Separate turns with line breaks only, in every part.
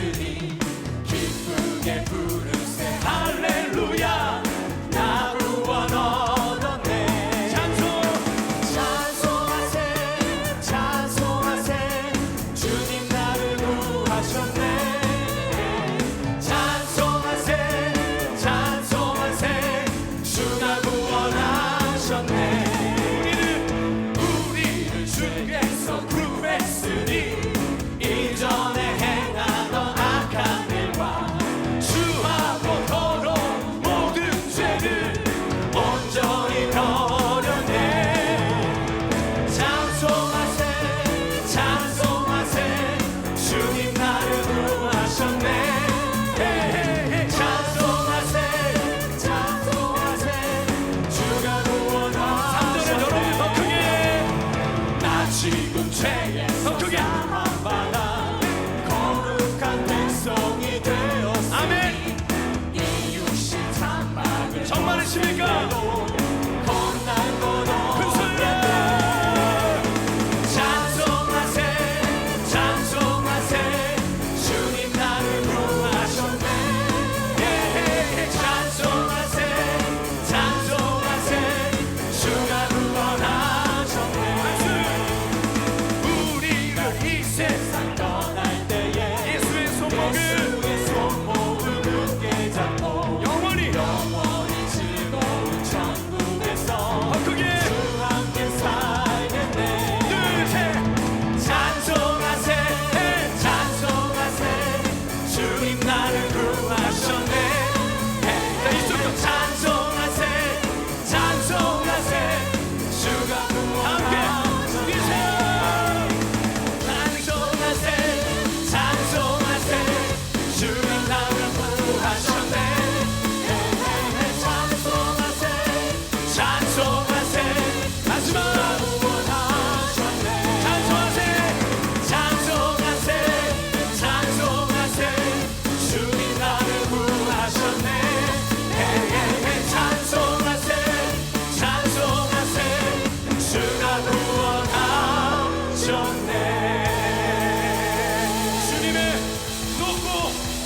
구하시니 기쁘게 부르세 할렐루야 나 구원 얻었네. 찬송하세 찬송하세 주님 나를 구하셨네. 찬송하세 찬송하세 주가 구원하셨네. 우리를 주께서 구했으니 이전에 행하던 악한 일과 주하고 더러 모든 죄를 온전히 버려내. 찬송하세 찬송하세 주님 나를 구하셨네. 찬송하세 찬송하세 주가 구원하셨네. 여러분 더 크게 나 지금 죄에서 사함받아 거룩한 백성이 되었으니 아멘. 이 육신 장막을 정말이십니까? 겁난 것 없겠네. 찬송하세 찬송하세 주님 나를 구하셨네. 찬송하세 찬송하세 주가 구원하셨네. 우리가 이 세상 떠날 때에 예수의 손목을 굳게 잡고 영원히 즐거운 천국에서 더 크게 주와 함께 살겠네. 둘 셋 찬송하세 찬송하세 주님 나를 구하셨네. 이쪽도 찬송하세 찬송하세 주가 구원하셨네. 찬송하세 찬송하세 주님 나를 구하셨네. 찬송하세 찬송하세 마지막 구원하셨네. 찬송하세 찬송하세 찬송하세 주님 나를 구하셨네. 찬송하세 찬송하세 주가 구원하셨네. 주님의 높고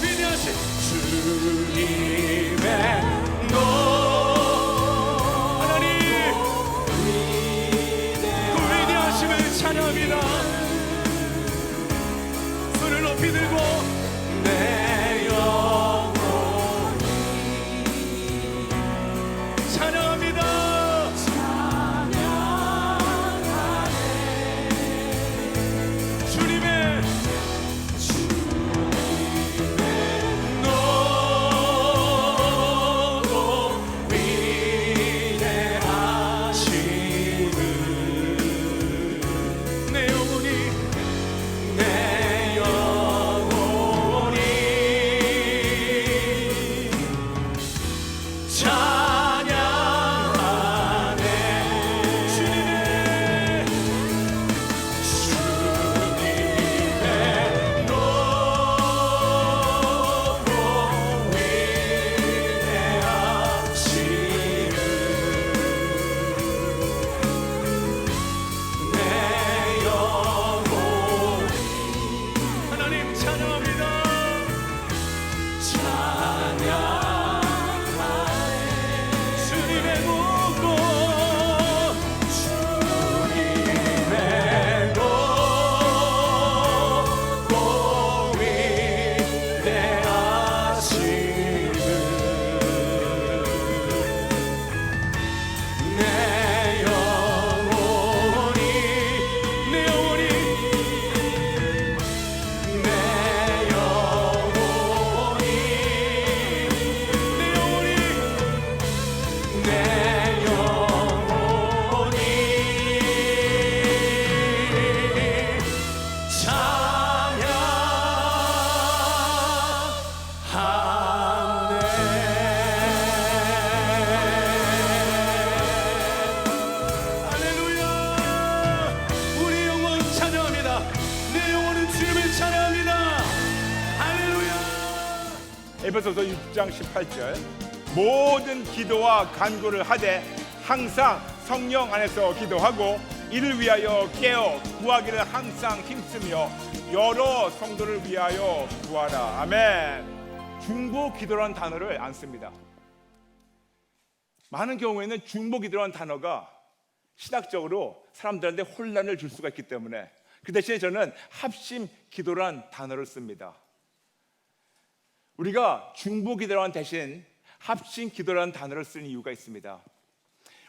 위대하신 주님의 하나님 그 위대하심을 찬양합니다. 손을 높이 들고 내 영혼이 찬양합니다. 주님의 높고 위대하심을 내 영혼이 찬양하네. 주님의 높고 위대하심을 내 영혼이 하나님 찬양합니다. 주님의 높고 위대하심을 내 영혼이 내 영혼이 내 영혼이 내 영혼이 내 영혼이 찬양하네. 할렐루야. 우리 영혼 찬양합니다. 내 영혼은 주님을 찬양합니다. 할렐루야.
에베소서 6장 18절 모든 기도와 간구를 하되 항상 성령 안에서 기도하고 이를 위하여 깨어 구하기를 항상 힘쓰며 여러 성도를 위하여 구하라. 아멘. 중보기도라는 단어를 안 씁니다. 많은 경우에는 중보기도라는 단어가 신학적으로 사람들한테 혼란을 줄 수가 있기 때문에 그 대신에 저는 합심기도라는 단어를 씁니다. 우리가 중보기도라는 대신 합심기도라는 단어를 쓰는 이유가 있습니다.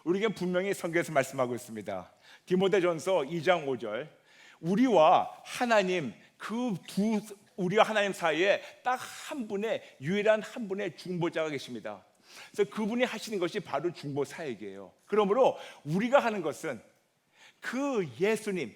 우리에게 분명히 성경에서 말씀하고 있습니다. 디모데전서 2장 5절, 우리와 하나님 우리와 하나님 사이에 딱 한 분의 유일한 한 분의 중보자가 계십니다. 그래서 그분이 하시는 것이 바로 중보 사역이에요. 그러므로 우리가 하는 것은 그 예수님,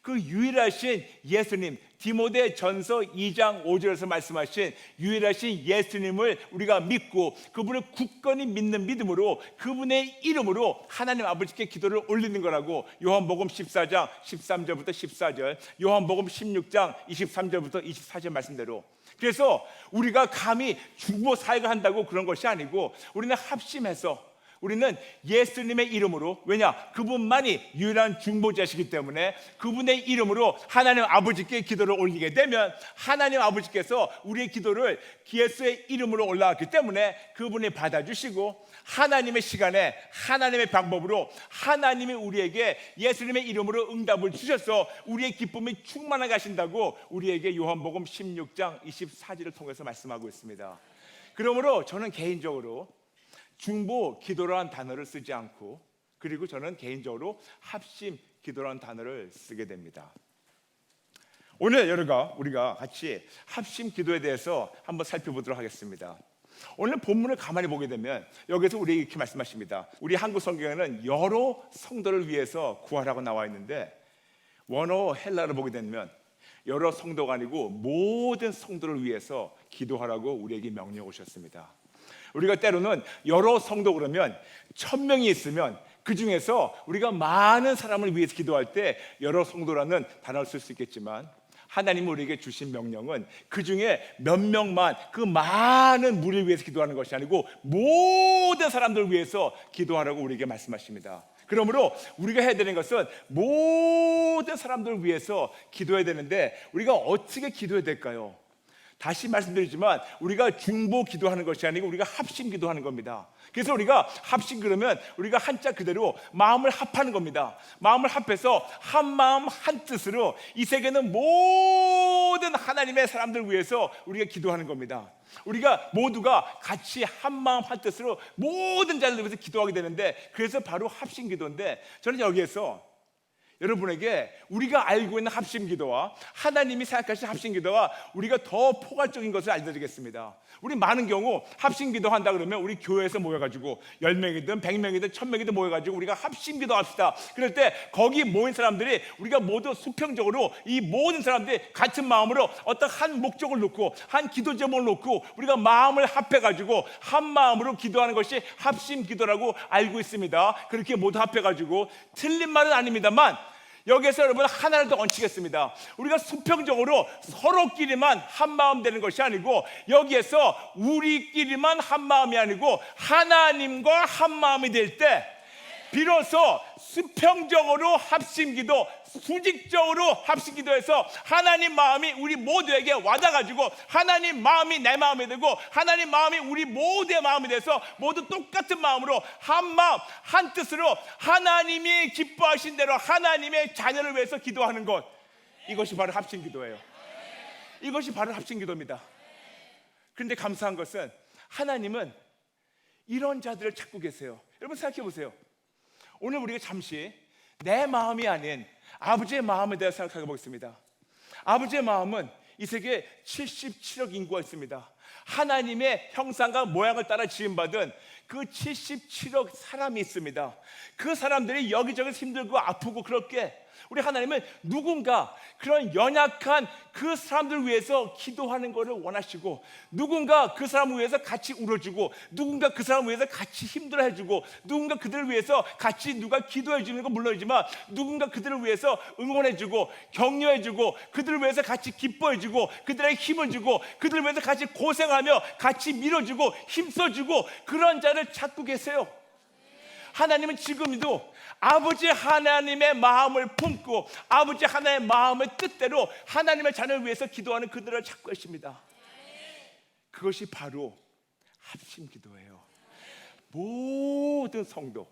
그 유일하신 예수님, 디모데전서 2장 5절에서 말씀하신 유일하신 예수님을 우리가 믿고 그분을 굳건히 믿는 믿음으로 그분의 이름으로 하나님 아버지께 기도를 올리는 거라고 요한복음 14장 13절부터 14절, 요한복음 16장 23절부터 24절 말씀대로. 그래서 우리가 감히 중보 사역을 한다고 그런 것이 아니고 우리는 합심해서 우리는 예수님의 이름으로, 왜냐? 그분만이 유일한 중보자시기 때문에 그분의 이름으로 하나님 아버지께 기도를 올리게 되면 하나님 아버지께서 우리의 기도를 예수의 이름으로 올라왔기 때문에 그분이 받아주시고 하나님의 시간에 하나님의 방법으로 하나님이 우리에게 예수님의 이름으로 응답을 주셔서 우리의 기쁨이 충만하게 하신다고 우리에게 요한복음 16장 24절을 통해서 말씀하고 있습니다. 그러므로 저는 개인적으로 중보 기도라는 단어를 쓰지 않고, 그리고 저는 개인적으로 합심 기도라는 단어를 쓰게 됩니다. 오늘 우리가 같이 합심 기도에 대해서 한번 살펴보도록 하겠습니다. 오늘 본문을 가만히 보게 되면 여기서 우리에게 이렇게 말씀하십니다. 우리 한국 성경에는 여러 성도를 위해서 구하라고 나와 있는데 원어 헬라를 보게 되면 여러 성도가 아니고 모든 성도를 위해서 기도하라고 우리에게 명령해 오셨습니다. 우리가 때로는 여러 성도 그러면 1000명이 있으면 그 중에서 우리가 많은 사람을 위해서 기도할 때 여러 성도라는 단어를 쓸 수 있겠지만 하나님이 우리에게 주신 명령은 그 중에 몇 명만, 그 많은 무리를 위해서 기도하는 것이 아니고 모든 사람들을 위해서 기도하라고 우리에게 말씀하십니다. 그러므로 우리가 해야 되는 것은 모든 사람들을 위해서 기도해야 되는데 우리가 어떻게 기도해야 될까요? 다시 말씀드리지만 우리가 중보 기도하는 것이 아니고 우리가 합심 기도하는 겁니다. 그래서 우리가 합심 그러면 우리가 한자 그대로 마음을 합하는 겁니다. 마음을 합해서 한 마음 한 뜻으로 이 세계는 모든 하나님의 사람들 위해서 우리가 기도하는 겁니다. 우리가 모두가 같이 한 마음 한 뜻으로 모든 자를 위해서 기도하게 되는데 그래서 바로 합심 기도인데 저는 여기에서 여러분에게 우리가 알고 있는 합심 기도와 하나님이 생각하신 합심 기도와 우리가 더 포괄적인 것을 알려드리겠습니다. 우리 많은 경우 합심 기도 한다 그러면 우리 교회에서 모여가지고 10명이든 100명이든 1000명이든 모여가지고 우리가 합심 기도 합시다. 그럴 때 거기 모인 사람들이 우리가 모두 수평적으로 이 모든 사람들이 같은 마음으로 어떤 한 목적을 놓고 한 기도 제목을 놓고 우리가 마음을 합해가지고 한 마음으로 기도하는 것이 합심 기도라고 알고 있습니다. 그렇게 모두 합해가지고 틀린 말은 아닙니다만 여기에서 여러분 하나를 더 얹히겠습니다. 우리가 수평적으로 서로끼리만 한 마음 되는 것이 아니고 여기에서 우리끼리만 한 마음이 아니고 하나님과 한 마음이 될 때 비로소 수평적으로 합심기도, 수직적으로 합심기도해서 하나님 마음이 우리 모두에게 와닿아가지고 하나님 마음이 내 마음이 되고 하나님 마음이 우리 모두의 마음이 돼서 모두 똑같은 마음으로 한 마음 한 뜻으로 하나님이 기뻐하신 대로 하나님의 자녀를 위해서 기도하는 것, 이것이 바로 합심기도예요. 이것이 바로 합심기도입니다. 그런데 감사한 것은 하나님은 이런 자들을 찾고 계세요. 여러분 생각해 보세요. 오늘 우리가 잠시 내 마음이 아닌 아버지의 마음에 대해 생각해 보겠습니다. 아버지의 마음은 이 세계에 77억 인구가 있습니다. 하나님의 형상과 모양을 따라 지음받은 그 77억 사람이 있습니다. 그 사람들이 여기저기 힘들고 아프고 그렇게 우리 하나님은 누군가 그런 연약한 그 사람들을 위해서 기도하는 것을 원하시고 누군가 그 사람을 위해서 같이 울어주고 누군가 그 사람을 위해서 같이 힘들어해주고 누군가 그들을 위해서 같이 누가 기도해주는 건 물론이지만 누군가 그들을 위해서 응원해주고 격려해주고 그들을 위해서 같이 기뻐해주고 그들에게 힘을 주고 그들을 위해서 같이 고생하며 같이 밀어주고 힘써주고 그런 자를 찾고 계세요. 하나님은 지금도 아버지 하나님의 마음을 품고 아버지 하나님의 마음의 뜻대로 하나님의 자녀를 위해서 기도하는 그들을 찾고 계십니다. 그것이 바로 합심 기도예요. 모든 성도,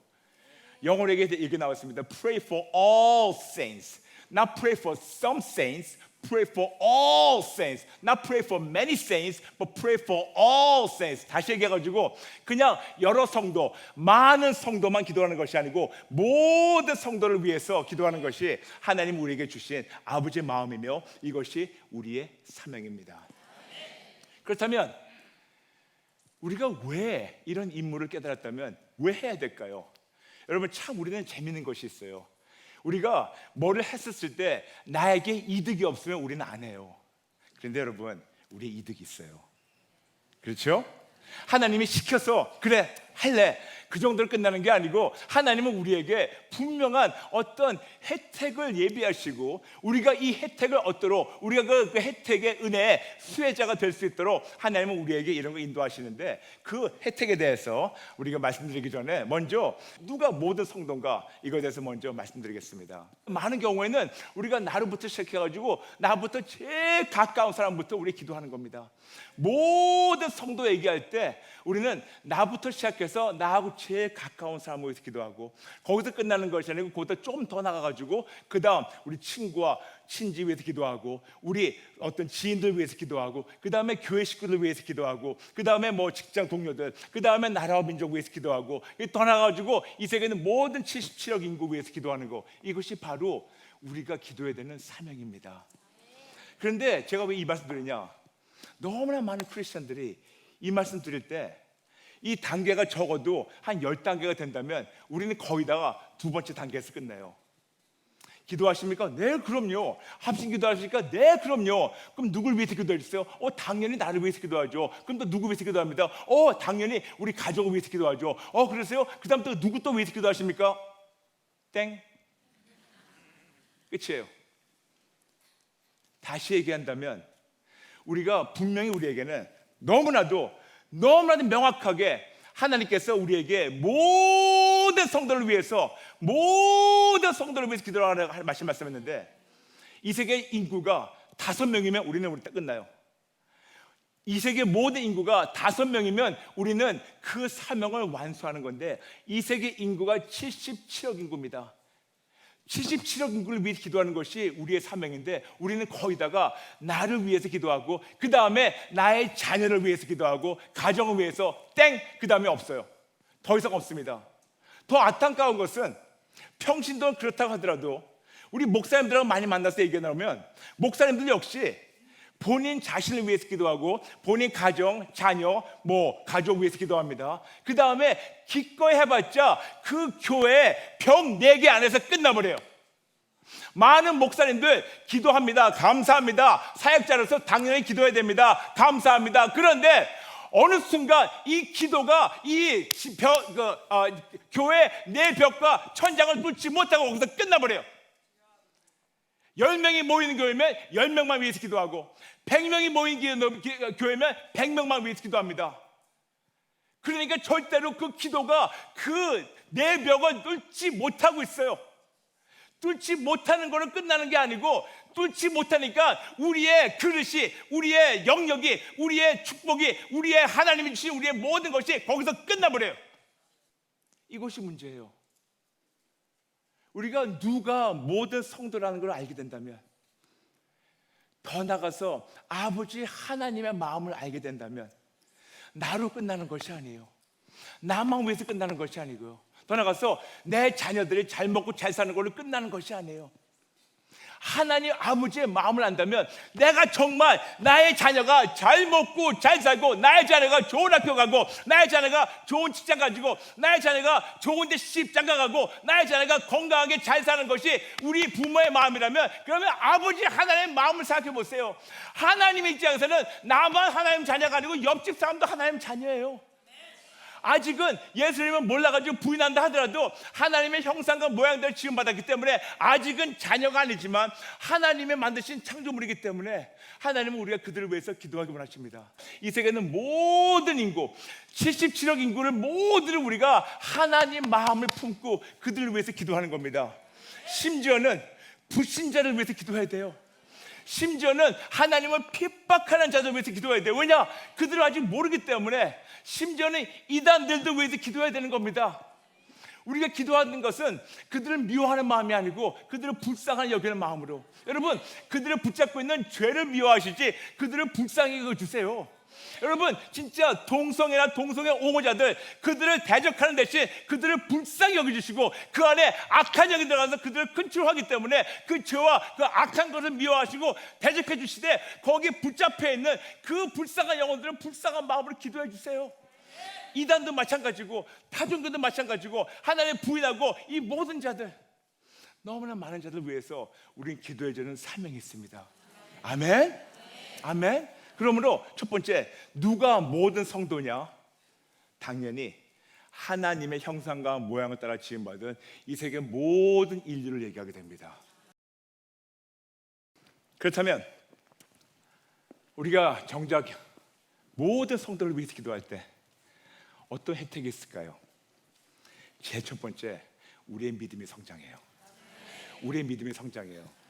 영어로 이렇게 나왔습니다. Pray for all saints. Not pray for some saints. Pray for all saints. Not pray for many saints, but pray for all saints. 다시 얘기해가지고 그냥 여러 성도, 많은 성도만 기도하는 것이 아니고 모든 성도를 위해서 기도하는 것이 하나님 우리에게 주신 아버지의 마음이며 이것이 우리의 사명입니다. 그렇다면 우리가 왜 이런 임무를 깨달았다면 왜 해야 될까요? 여러분 참 우리는 재밌는 것이 있어요. 우리가 뭐를 했었을 때 나에게 이득이 없으면 우리는 안 해요. 그런데 여러분 우리의 이득이 있어요. 그렇죠? 하나님이 시켜서 그래 할래 그 정도로 끝나는 게 아니고 하나님은 우리에게 분명한 어떤 혜택을 예비하시고 우리가 이 혜택을 얻도록 우리가 그 혜택의 은혜의 수혜자가 될 수 있도록 하나님은 우리에게 이런 걸 인도하시는데 그 혜택에 대해서 우리가 말씀드리기 전에 먼저 누가 모든 성도인가 이거에 대해서 먼저 말씀드리겠습니다. 많은 경우에는 우리가 나로부터 시작해가지고 나부터 제일 가까운 사람부터 우리 기도하는 겁니다. 모든 성도 얘기할 때 우리는 나부터 시작해서 나하고 제일 가까운 사람을 위해서 기도하고 거기서 끝나는 것이 아니고 거기서 좀 더 나가가지고 그 다음 우리 친구와 친지 위해서 기도하고 우리 어떤 지인들 위해서 기도하고 그 다음에 교회 식구들 위해서 기도하고 그 다음에 뭐 직장 동료들 그 다음에 나라와 민족 위해서 기도하고 더 나가가지고 이 세계는 모든 77억 인구 위해서 기도하는 거 이것이 바로 우리가 기도해야 되는 사명입니다. 그런데 제가 왜 이 말씀 드리냐 너무나 많은 크리스천들이 이 말씀 드릴 때 이 단계가 적어도 한 10단계가 된다면 우리는 거의다가 두 번째 단계에서 끝나요. 기도하십니까? 네 그럼요. 합심 기도하십니까? 네 그럼요. 그럼 누굴 위해서 기도하셨어요? 당연히 나를 위해서 기도하죠. 그럼 또 누구 위해서 기도합니다? 당연히 우리 가족을 위해서 기도하죠. 그러세요? 그 다음 또 누구 또 위해서 기도하십니까? 땡 끝이에요. 다시 얘기한다면 우리가 분명히 우리에게는 너무나도 명확하게 하나님께서 우리에게 모든 성도를 위해서 기도하라고 말씀했는데 이 세계 인구가 5명이면 우리는 딱 끝나요. 이 세계 모든 인구가 5명이면 우리는 그 사명을 완수하는 건데 이 세계 인구가 77억 인구입니다. 77억 인구를 위해 기도하는 것이 우리의 사명인데 우리는 거기다가 나를 위해서 기도하고 그 다음에 나의 자녀를 위해서 기도하고 가정을 위해서 땡! 그 다음에 없어요. 더 이상 없습니다. 더 안타까운 것은 평신도는 그렇다고 하더라도 우리 목사님들하고 많이 만나서 얘기 나오면 목사님들 역시 본인 자신을 위해서 기도하고 본인 가정, 자녀, 가족 위해서 기도합니다. 그 다음에 기꺼이 해봤자 그 교회 벽 4개 안에서 끝나버려요. 많은 목사님들 기도합니다. 감사합니다. 사역자로서 당연히 기도해야 됩니다. 감사합니다. 그런데 어느 순간 이 기도가 교회 내 벽과 천장을 뚫지 못하고 거기서 끝나버려요. 10명이 모이는 교회면 10명만 위해서 기도하고 100명이 모인 교회면 100명만 위해서 기도합니다. 그러니까 절대로 그 기도가 그 내 벽을 뚫지 못하고 있어요. 뚫지 못하는 거는 끝나는 게 아니고 뚫지 못하니까 우리의 그릇이, 우리의 영역이, 우리의 축복이, 우리의 하나님이 주신 우리의 모든 것이 거기서 끝나버려요. 이것이 문제예요. 우리가 누가 모든 성도라는 걸 알게 된다면 더 나가서 아버지 하나님의 마음을 알게 된다면 나로 끝나는 것이 아니에요. 나만 위해서 끝나는 것이 아니고요. 더 나가서 내 자녀들이 잘 먹고 잘 사는 걸로 끝나는 것이 아니에요. 하나님 아버지의 마음을 안다면 내가 정말 나의 자녀가 잘 먹고 잘 살고 나의 자녀가 좋은 학교 가고 나의 자녀가 좋은 직장 가지고 나의 자녀가 좋은 데 시집장 가고 나의 자녀가 건강하게 잘 사는 것이 우리 부모의 마음이라면 그러면 아버지 하나님의 마음을 생각해 보세요. 하나님의 입장에서는 나만 하나님 자녀가 아니고 옆집 사람도 하나님 자녀예요. 아직은 예수님을 몰라가지고 부인한다 하더라도 하나님의 형상과 모양대로 지음받았기 때문에 아직은 자녀가 아니지만 하나님의 만드신 창조물이기 때문에 하나님은 우리가 그들을 위해서 기도하기 원하십니다. 이 세계는 모든 인구 77억 인구를 모두를 우리가 하나님 마음을 품고 그들을 위해서 기도하는 겁니다. 심지어는 불신자를 위해서 기도해야 돼요. 심지어는 하나님을 핍박하는 자들 위해서 기도해야 돼요. 왜냐? 그들을 아직 모르기 때문에 심지어는 이단들도 위해서 기도해야 되는 겁니다. 우리가 기도하는 것은 그들을 미워하는 마음이 아니고 그들을 불쌍한 여기는 마음으로. 여러분, 그들을 붙잡고 있는 죄를 미워하시지 그들을 불쌍히 여겨주세요. 여러분, 진짜 동성애나 동성애 옹호자들 그들을 대적하는 대신 그들을 불쌍히 여겨주시고 그 안에 악한 영이 들어가서 그들을 컨트롤하기 때문에 그 죄와 그 악한 것을 미워하시고 대적해 주시되 거기에 붙잡혀 있는 그 불쌍한 영혼들은 불쌍한 마음으로 기도해 주세요. 이단도 마찬가지고 타종교도 마찬가지고 하나님 부인하고 이 모든 자들, 너무나 많은 자들 위해서 우리는 기도해야 되는 사명이 있습니다. 아멘? 아멘? 그러므로 첫 번째, 누가 모든 성도냐? 당연히 하나님의 형상과 모양을 따라 지음받은 이 세계 모든 인류를 얘기하게 됩니다. 그렇다면 우리가 정작 모든 성도를 위해서 기도할 때 어떤 혜택이 있을까요? 제일 첫 번째, 우리의 믿음이 성장해요. 우리의 믿음이 성장해요.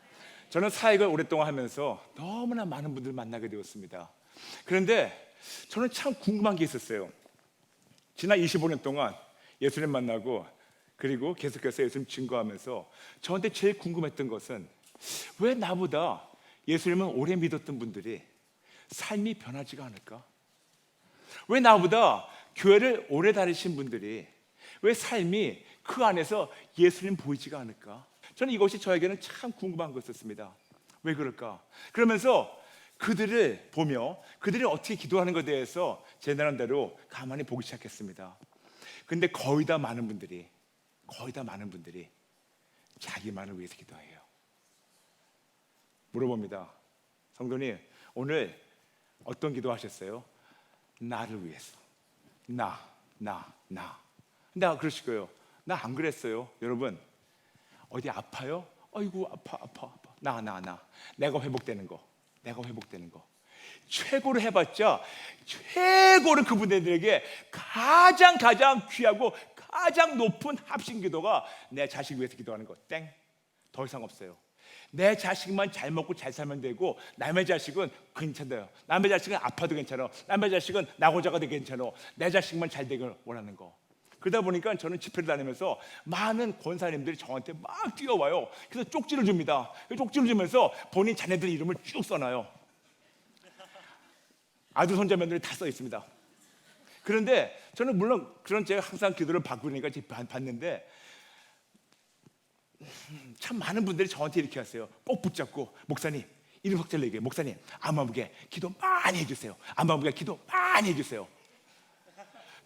저는 사역을 오랫동안 하면서 너무나 많은 분들을 만나게 되었습니다. 그런데 저는 참 궁금한 게 있었어요. 지난 25년 동안 예수님 만나고 그리고 계속해서 예수님 증거하면서 저한테 제일 궁금했던 것은 왜 나보다 예수님을 오래 믿었던 분들이 삶이 변하지가 않을까? 왜 나보다 교회를 오래 다니신 분들이 왜 삶이 그 안에서 예수님 보이지가 않을까? 저는 이것이 저에게는 참 궁금한 것이었습니다. 왜 그럴까? 그러면서 그들을 보며 그들이 어떻게 기도하는 것에 대해서 제 나름대로 가만히 보기 시작했습니다. 근데 거의 다 많은 분들이 자기만을 위해서 기도해요. 물어봅니다. 성도님, 오늘 어떤 기도하셨어요? 나를 위해서. 나. 근데 그러실 거예요. 나 안 그랬어요. 여러분, 어디 아파요? 아이고 아파. 나. 내가 회복되는 거. 최고로 해봤자 최고로 그분들에게 가장 귀하고 가장 높은 합심 기도가 내 자식 위해서 기도하는 거. 땡. 더 이상 없어요. 내 자식만 잘 먹고 잘 살면 되고 남의 자식은 괜찮아요. 남의 자식은 아파도 괜찮아. 남의 자식은 낙오자가 되도 괜찮아. 내 자식만 잘 되길 원하는 거. 그러다 보니까 저는 집회를 다니면서 많은 권사님들이 저한테 막 뛰어와요. 그래서 쪽지를 줍니다. 쪽지를 주면서 본인 자녀들 이름을 쭉 써놔요. 아들 손자 며느리 다 써 있습니다. 그런데 저는 물론 그런 제가 항상 기도를 받고 그러니까 봤는데 참 많은 분들이 저한테 이렇게 하세요. 꼭 붙잡고 목사님 이름 석자를 얘기해요. 목사님 안마부에 기도 많이 해주세요. 안마부에 기도 많이 해주세요.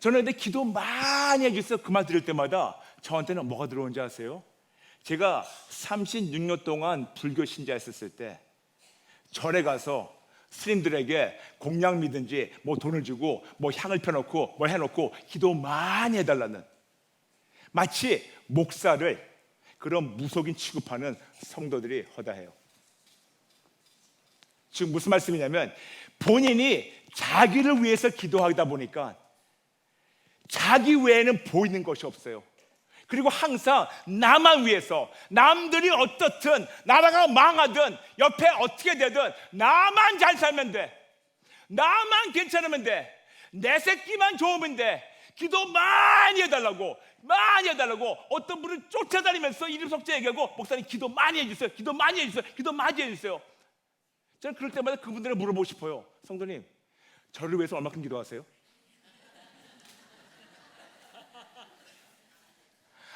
저는 근데 기도 많이 해주세요 그 말 들을 때마다 저한테는 뭐가 들어오는지 아세요? 제가 36년 동안 불교 신자였을 때 절에 가서 스님들에게 공양미든지 뭐 돈을 주고 뭐 향을 펴놓고 뭘 해놓고 기도 많이 해달라는, 마치 목사를 그런 무속인 취급하는 성도들이 허다해요. 지금 무슨 말씀이냐면 본인이 자기를 위해서 기도하다 보니까 자기 외에는 보이는 것이 없어요. 그리고 항상 나만 위해서, 남들이 어떻든 나라가 망하든 옆에 어떻게 되든 나만 잘 살면 돼, 나만 괜찮으면 돼, 내 새끼만 좋으면 돼, 기도 많이 해달라고 어떤 분을 쫓아다니면서 이름 석자 얘기하고 목사님 기도 많이 해주세요. 저는 그럴 때마다 그분들을 물어보고 싶어요. 성도님, 저를 위해서 얼마큼 기도하세요?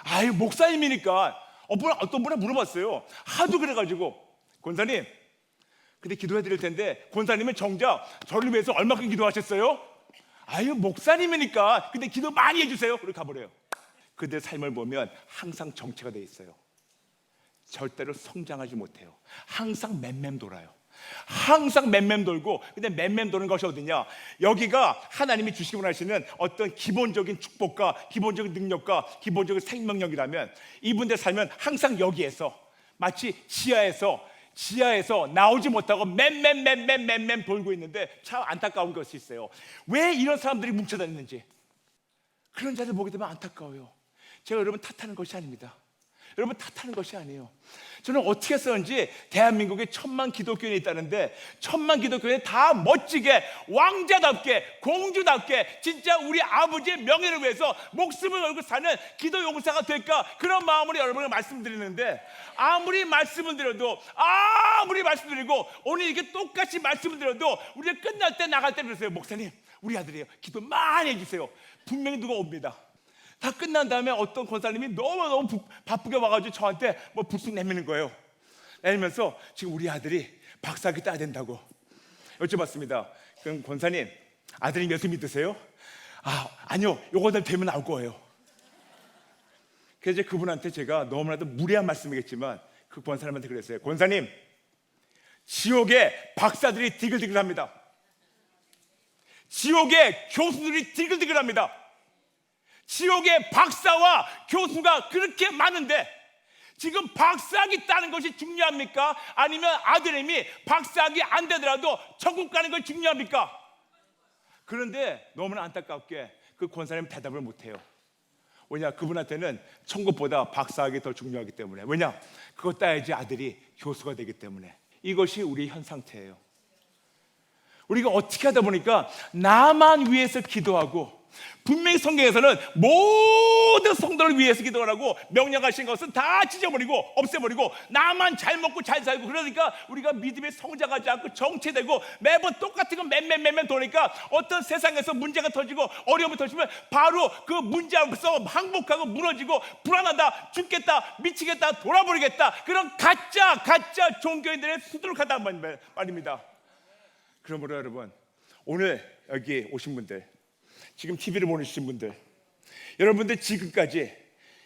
아유, 목사님이니까 어떤 분이 물어봤어요. 하도 그래가지고 권사님, 근데 기도해 드릴 텐데 권사님은 정작 저를 위해서 얼마큼 기도하셨어요? 아유, 목사님이니까 근데 기도 많이 해주세요. 그렇게 가버려요. 그들 삶을 보면 항상 정체가 돼 있어요. 절대로 성장하지 못해요. 항상 맴맴 돌아요. 항상 맴맴 돌고, 근데 맴맴 도는 것이 어디냐? 여기가 하나님이 주시기 원하시는 어떤 기본적인 축복과 기본적인 능력과 기본적인 생명력이라면, 이분들 살면 항상 여기에서 마치 지하에서 나오지 못하고 맴맴 돌고 있는데, 참 안타까운 것이 있어요. 왜 이런 사람들이 뭉쳐 다니는지, 그런 자를 보게 되면 안타까워요. 제가 여러분 탓하는 것이 아닙니다. 여러분 탓하는 것이 아니에요. 저는 어떻게 했었는지 대한민국에 1000만 기독교인이 있다는데 1000만 기독교인이 다 멋지게 왕자답게 공주답게 진짜 우리 아버지의 명예를 위해서 목숨을 걸고 사는 기도 용사가 될까, 그런 마음으로 여러분을 말씀드리는데, 아무리 말씀을 드리고 오늘 이렇게 똑같이 말씀을 드려도 우리가 끝날 때 나갈 때 그러세요. 목사님, 우리 아들이에요, 기도 많이 해주세요. 분명히 누가 옵니다. 다 끝난 다음에 어떤 권사님이 너무너무 바쁘게 와가지고 저한테 뭐 불쑥 내미는 거예요. 내면서 지금 우리 아들이 박사학위 따야 된다고 여쭤봤습니다. 그럼 권사님, 아들이 예수 믿으세요? 아니요, 요거들 되면 나올 거예요. 그래서 이제 그분한테 제가 너무나도 무례한 말씀이겠지만 그 권사님한테 그랬어요. 권사님, 지옥에 박사들이 디글디글합니다. 지옥에 교수들이 디글디글합니다. 지옥에 박사와 교수가 그렇게 많은데 지금 박사학위 따는 것이 중요합니까? 아니면 아들님이 박사학위 안 되더라도 천국 가는 것이 중요합니까? 그런데 너무나 안타깝게 그 권사님 대답을 못해요. 왜냐? 그분한테는 천국보다 박사학위 더 중요하기 때문에. 왜냐? 그거 따야지 아들이 교수가 되기 때문에. 이것이 우리 현 상태예요. 우리가 어떻게 하다 보니까 나만 위해서 기도하고, 분명히 성경에서는 모든 성도를 위해서 기도하라고 명령하신 것은 다 찢어버리고 없애버리고 나만 잘 먹고 잘 살고, 그러니까 우리가 믿음이 성장하지 않고 정체되고 매번 똑같은 거 맨 도니까 어떤 세상에서 문제가 터지고 어려움이 터지면 바로 그 문제 앞에서 항복하고 무너지고 불안하다, 죽겠다, 미치겠다, 돌아버리겠다, 그런 가짜 종교인들의 수두룩하다는 말입니다. 그러므로 여러분, 오늘 여기 오신 분들, 지금 TV를 보내주신 분들, 여러분들 지금까지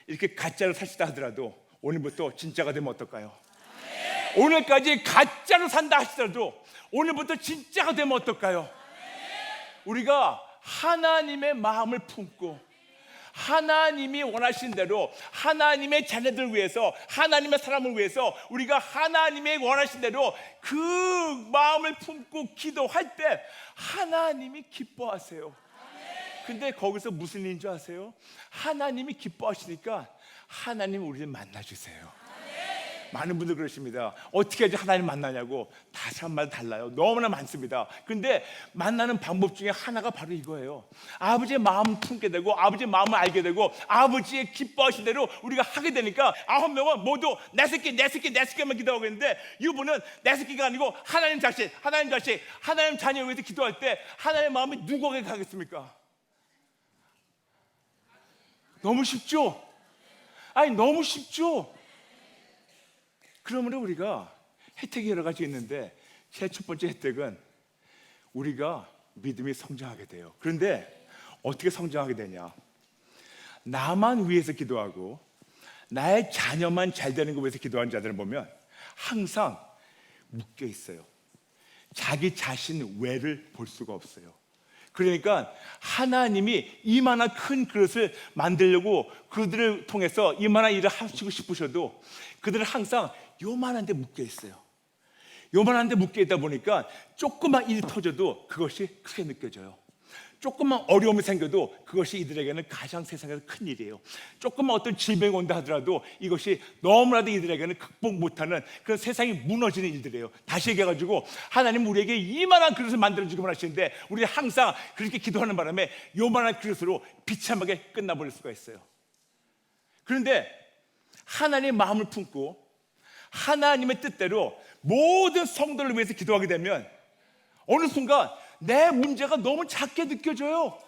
이렇게 가짜로 사시다 하더라도 오늘부터 진짜가 되면 어떨까요? 오늘까지 가짜로 산다 하시더라도 오늘부터 진짜가 되면 어떨까요? 우리가 하나님의 마음을 품고 하나님이 원하신 대로 하나님의 자녀들 위해서, 하나님의 사람을 위해서 우리가 하나님의 원하신 대로 그 마음을 품고 기도할 때 하나님이 기뻐하세요. 근데 거기서 무슨 일인 줄 아세요? 하나님이 기뻐하시니까 하나님 우리를 만나주세요. 많은 분들 그러십니다. 어떻게 해야지 하나님 만나냐고. 다 사람마다 달라요. 너무나 많습니다. 근데 만나는 방법 중에 하나가 바로 이거예요. 아버지의 마음을 품게 되고 아버지의 마음을 알게 되고 아버지의 기뻐하신 대로 우리가 하게 되니까 9명은 모두 내 새끼만 기도하고 있는데, 이분은 내 새끼가 아니고 하나님 자식, 하나님 자녀 위해서 기도할 때 하나님의 마음이 누구에게 가겠습니까? 너무 쉽죠? 너무 쉽죠? 그러므로 우리가 혜택이 여러 가지 있는데, 제 첫 번째 혜택은 우리가 믿음이 성장하게 돼요. 그런데 어떻게 성장하게 되냐? 나만 위해서 기도하고 나의 자녀만 잘 되는 것 위해서 기도하는 자들을 보면 항상 묶여 있어요. 자기 자신 외를 볼 수가 없어요. 그러니까 하나님이 이만한 큰 그릇을 만들려고 그들을 통해서 이만한 일을 하시고 싶으셔도 그들은 항상 요만한 데 묶여 있어요. 요만한 데 묶여 있다 보니까 조그만 일이 터져도 그것이 크게 느껴져요. 조그만 어려움이 생겨도 그것이 이들에게는 가장 세상에서 큰 일이에요. 조그만 어떤 질병이 온다 하더라도 이것이 너무나도 이들에게는 극복 못하는 그런 세상이 무너지는 일들이에요. 다시 얘기해가지고 하나님 우리에게 이만한 그릇을 만들어주기만 하시는데 우리는 항상 그렇게 기도하는 바람에 요만한 그릇으로 비참하게 끝나버릴 수가 있어요. 그런데 하나님의 마음을 품고 하나님의 뜻대로 모든 성도를 위해서 기도하게 되면 어느 순간 내 문제가 너무 작게 느껴져요.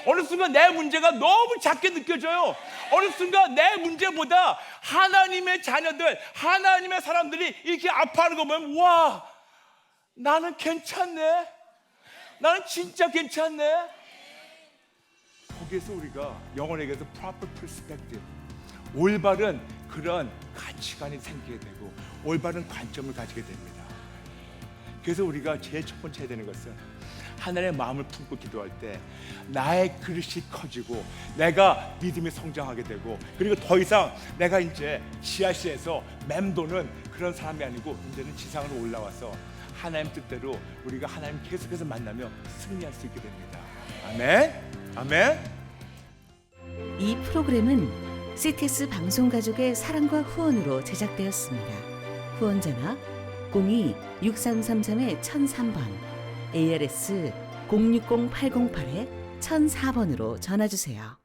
어느 순간 내 문제가 너무 작게 느껴져요. 어느 순간 내 문제보다 하나님의 자녀들, 하나님의 사람들이 이렇게 아파하는 거 보면, 와, 나는 괜찮네. 나는 진짜 괜찮네. 거기에서 우리가 영어에게서 proper perspective, 올바른 그런 가치관이 생기게 되고 올바른 관점을 가지게 됩니다. 그래서 우리가 제일 첫 번째 해야 되는 것은 하나님의 마음을 품고 기도할 때 나의 그릇이 커지고 내가 믿음이 성장하게 되고, 그리고 더 이상 내가 이제 지하실에서 맴도는 그런 사람이 아니고 이제는 지상으로 올라와서 하나님 뜻대로 우리가 하나님 계속해서 만나며 승리할 수 있게 됩니다. 아멘. 아멘.
이 프로그램은 CTS 방송가족의 사랑과 후원으로 제작되었습니다. 후원 전화 02-6333-1003번, ARS 060-808-1004번으로 전화주세요.